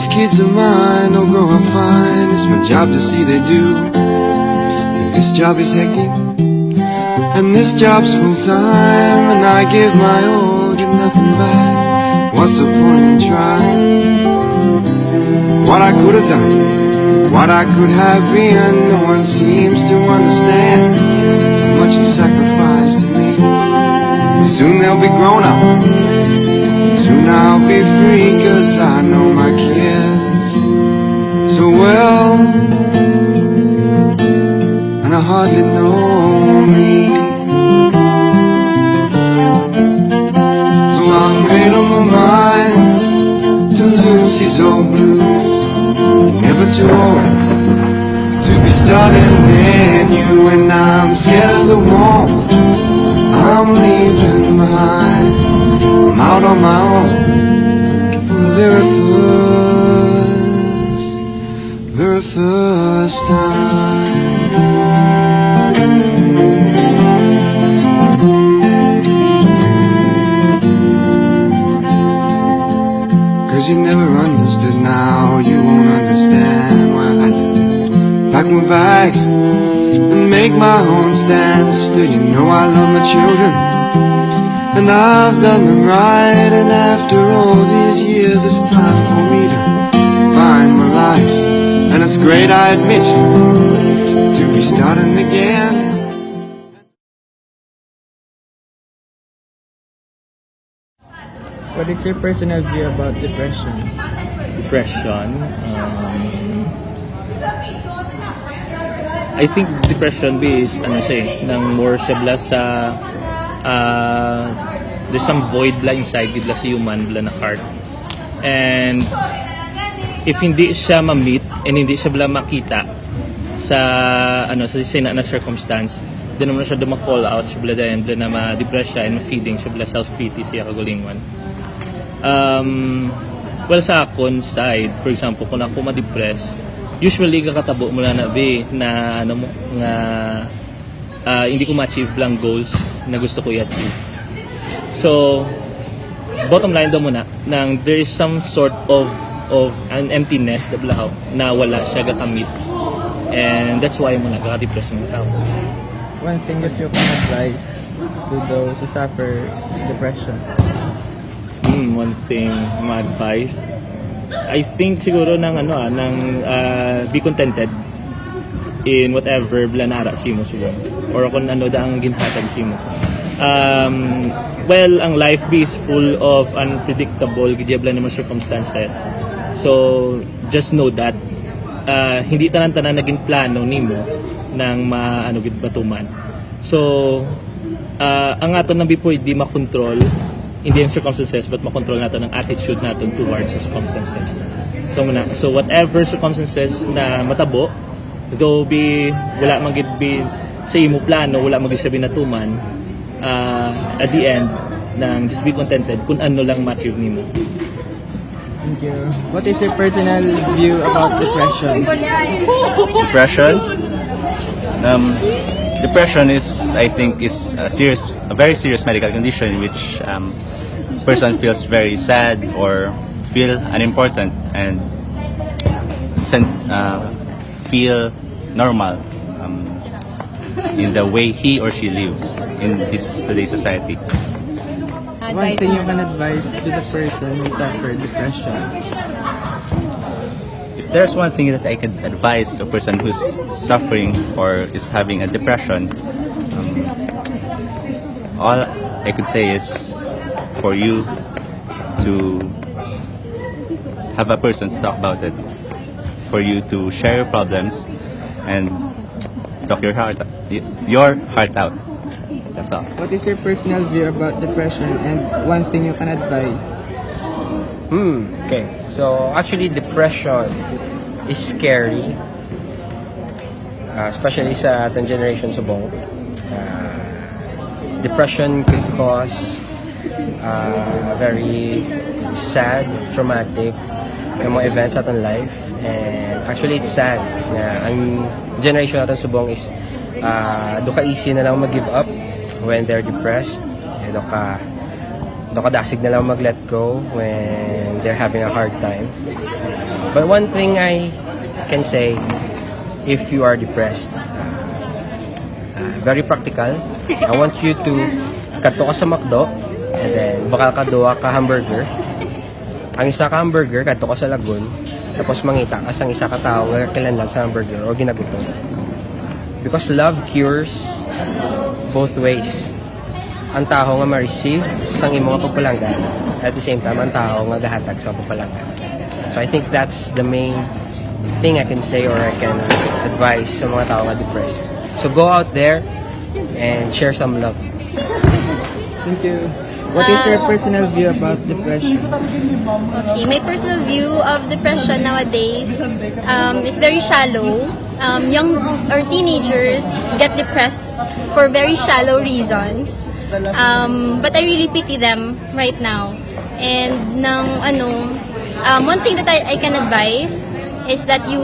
these kids of mine don't grow up fine. It's my job to see they do. This job is hectic, and this job's full time, and I give my all, get nothing back. What's the point in trying? What I could have done, what I could have been, no one seems to understand how much you sacrificed to me. But soon they'll be grown up, soon I'll be free, 'cause I know my kids so well, and I hardly know me. So I made up my mind to lose these old blues. You're never too old to be starting new, and I'm scared of the warmth I'm leaving behind. I'm out on my own for the very first time. 'Cause you never understood, now you won't understand why I had to pack my bags and make my own stand. Still, you know I love my children, and I've done them right. And after all these years, it's time for me to find my life. And it's great, I admit, to be starting again. What is your personal view about depression? Depression. I think depression is nang more siya bla sa there's some void bla inside bla sa human bla na heart, and if hindi siya ma-meet and hindi siya bla makita sa sa sina na circumstance, then naman siya ma-fall out siya bla dayon bla na ma-depress siya and ma-feeding siya bla self-pity siya kagalingon. Well, sa akon side, for example, kung ako ma-depress, usually kakatabo mo na na hindi ko ma-achieve lang goals na gusto ko i-achieve. So, bottom line daw muna, nang there is some sort of an emptiness na wala siya gakamit. And that's why mo nagka-depress ng tao. One thing that you can advise to those who suffer depression? One thing ma-advise, I think siguro be contented in whatever blanara simo suwon or kung ano ang ginhatag simo. Well, ang life is full of unpredictable gidyabla naman circumstances. So just know that hindi tanan-tanan naging plano nimo nang gid batuman. So ang aton nang pwede makontrol hindi yung circumstances, but makontrol natin ang attitude natin towards the circumstances. So whatever circumstances na matabo, though wala magid sa imo plano, wala magid siya binatuman, at the end, just be contented kung ano lang ma-achieve nimo. Thank you. What is your personal view about depression? Depression is, I think, a very serious medical condition in which person feels very sad or feel unimportant and feel normal in the way he or she lives in today's society. One thing you can advise to the person who suffer depression? If there's one thing that I could advise to a person who's suffering or is having a depression, all I could say is for you to have a person to talk about it, for you to share your problems and talk your heart out. That's all. What is your personal view about depression and one thing you can advise? Okay. So actually depression is scary, especially sa ating generation subong. Depression could cause very sad, traumatic mga events sa ating life, and actually it's sad na ang generation natin subong is duka easy na lang mag-give up when they're depressed, dokadasig na lang mag-let go when they're having a hard time. But one thing I can say, if you are depressed, very practical. I want you to kadto ka sa McDo, and then bakal kaduwa ka hamburger. Ang isa ka hamburger, kadto ka sa lagun, tapos mangita ka sa isa ka tao nga kilanlan sa hamburger o ginagutom. Because love cures both ways. Ang tao nga ma-receive sang imo nga pagpalanggan, at the same time ang tao nga gahatag sa pagpalanggan. So I think that's the main thing I can say or I can advise sa mga tao nga depressed. So go out there and share some love. Thank you. What is your personal view about depression? Okay, my personal view of depression nowadays is very shallow. Young or teenagers get depressed for very shallow reasons. But I really pity them right now. And one thing that I can advise is that you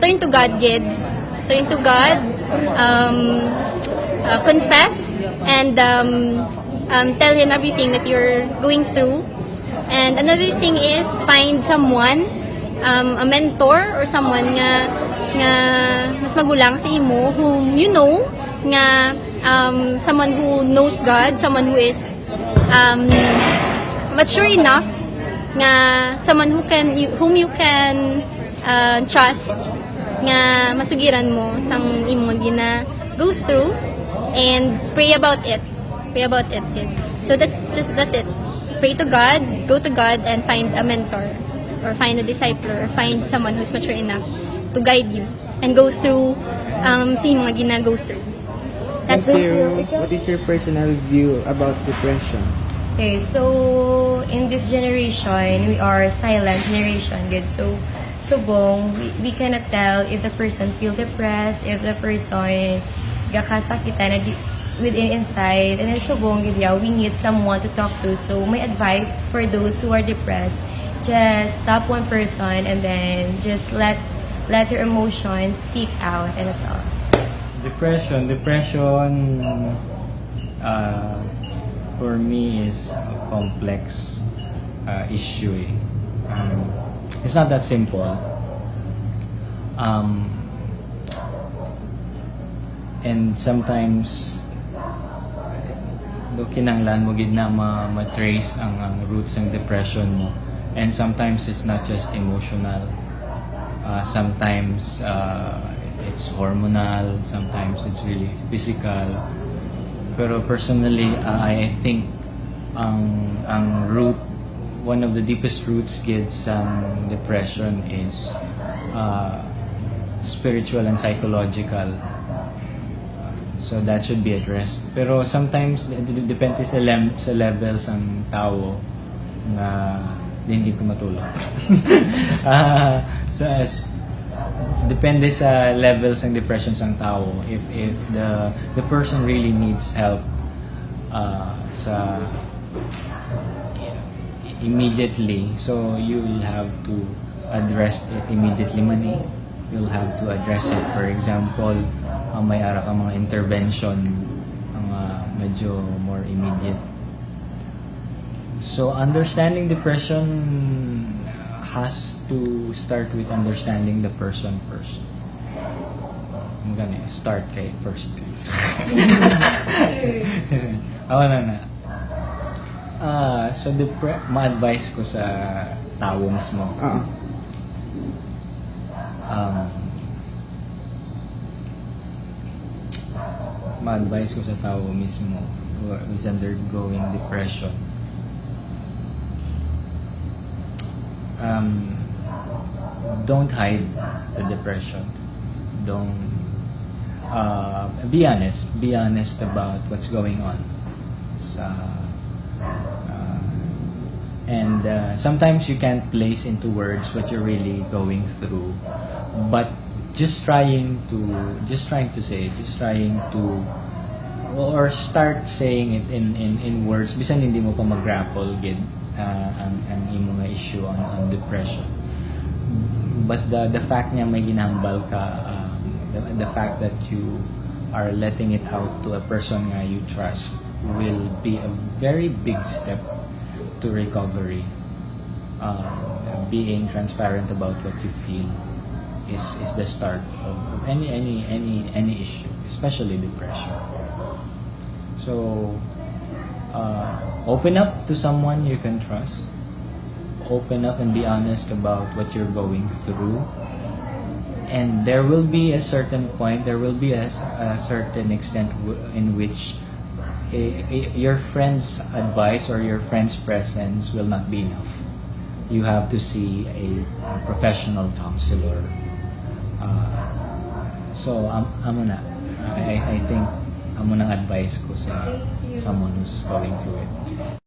turn to God, kid. Turn to God, confess, and tell Him everything that you're going through. And another thing is find someone, a mentor or someone nga mas magulang sa imo, whom you know nga someone who knows God, someone who is mature enough, nga someone whom you can trust, nga masugiran mo sang imo gina go through, and pray about it. Kid. So that's it. Pray to God, go to God, and find a mentor or find a discipler or find someone who's mature enough to guide you and go through sa mga gina-go through. That's it. What is your personal view about depression? Okay, so in this generation, we are silent generation, good. So subong, we cannot tell if the person feel depressed, if the person gakasakitan within inside, and then subong, we need someone to talk to. So my advice for those who are depressed, just stop one person and then just let your emotions speak out, and that's all. Depression for me is a complex issue. It's not that simple. And sometimes kinanglan mo gid na ma-trace ang roots ng depression mo. And sometimes it's not just emotional. Sometimes it's hormonal, sometimes it's really physical. Pero personally, I think ang root, one of the deepest roots kids depression is spiritual and psychological. So that should be addressed. Pero sometimes depende sa levels ng tao na hindi ko matulog. Depende sa levels ng depression ng tao. If the person really needs help immediately, so you will have to address it immediately man. You'll have to address it. For example, may ara ka mga intervention medyo more immediate. So understanding depression has to start with understanding the person first. I'm gonna start kay first. na. So ma-advise ko sa tao mismo. Ma-advise ko sa tao mismo who is undergoing depression. Don't hide the depression. Don't be honest about what's going on. And sometimes you can't place into words what you're really going through, but just trying to say it, or start saying it in words bisan hindi mo pa mag-grapple gid ang imong issue on depression. But the fact niya may ginahambal ka, the fact that you are letting it out to a person nga you trust, will be a very big step to recovery. Being transparent about what you feel is the start of any issue, especially depression. So open up to someone you can trust. Open up and be honest about what you're going through. And there will be a certain point, there will be a certain extent in which your friend's advice or your friend's presence will not be enough. You have to see a professional counselor. So I think amo nang advice ko sa someone who's going through it.